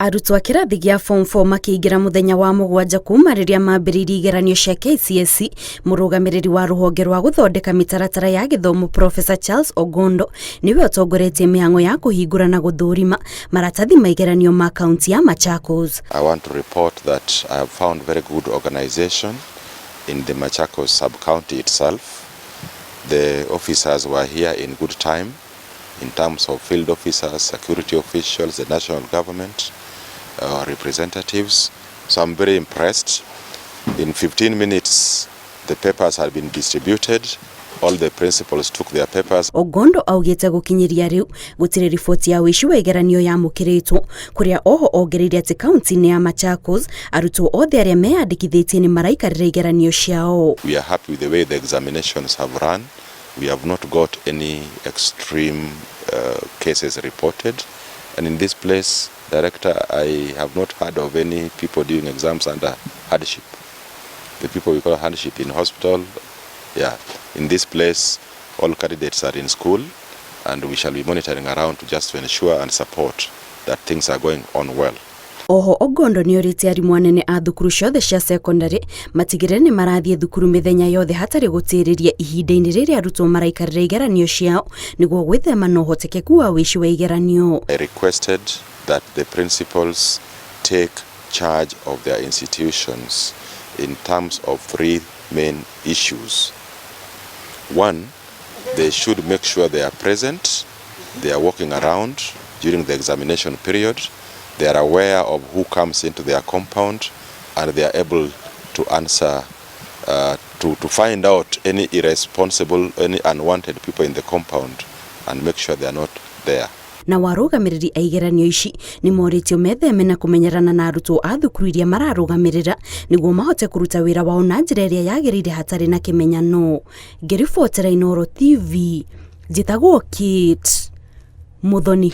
Arutwo a kĩrathi gĩa form 4 makĩingĩra mũthenya wa mũgwanja kuma rĩrĩa mambĩrĩirie igeranio cia KCSE. Mũrũgamĩrĩri wa rũhonge rwa gũthondeka mĩtaratara ya gĩthomo Professor Charles Ogondo niwe ũtongoretie mĩhang'o ya kũhingũra na gũthũrima maratathi ma igeranio ma kaunti ya Machakos. I want to report that I have found very good organization in the Machakos sub-county itself. The officers were here in good time in terms of field officers, security officials, the national government, representatives. So I'm very impressed. In 15 minutes, the papers had been distributed. All the principals took their papers. Ogondo augĩte gũkinyĩria rĩu gũtirĩ riboti ya ũici wa igeranio yamũkĩrĩtwo, kũrĩa oho ongereire atĩ kaunti-inĩ ya Machakos arutwo othe arĩa meyandĩkithĩtie nĩ maraikarĩra igeranio ciao. We are happy with the way the examinations have run. We have not got any extreme cases reported. And in this place, Director, I have not heard of any people doing exams under hardship. The people we call hardship in hospital, yeah. In this place, all candidates are in school, and we shall be monitoring around to ensure and support that things are going on well. Oho Ogondo nĩ orĩtie arimũ anene a thukuru ciothe cia secondary matigĩrĩre nĩ marathiĩ thukuru mĩthenya yothe hatarĩ gũtĩrĩria ihinda-inĩ rĩrĩa arutwo maraikarĩra igeranio ciao nĩguo gwĩthema na ũhotekeku wa ũici wa igeranio. I requested that the principals take charge of their institutions in terms of three main issues. One, they should make sure they are present, they are walking around during the examination period, they are aware of who comes into their compound, and they are able to answer, to find out any irresponsible, any unwanted people in the compound and make sure they are not there. Na warũgamĩrĩri a igeranio ici nĩ morĩtio metheme na kũmenyerana na arutwo a thukuru iria mararũgamĩrĩra nĩguo mahote kũruta wĩra wao na njĩra ĩrĩa yagĩrĩire hatarĩ na kĩmenyano. Ngĩribotera Inooro TV, njĩtagwo Kate Muthoni.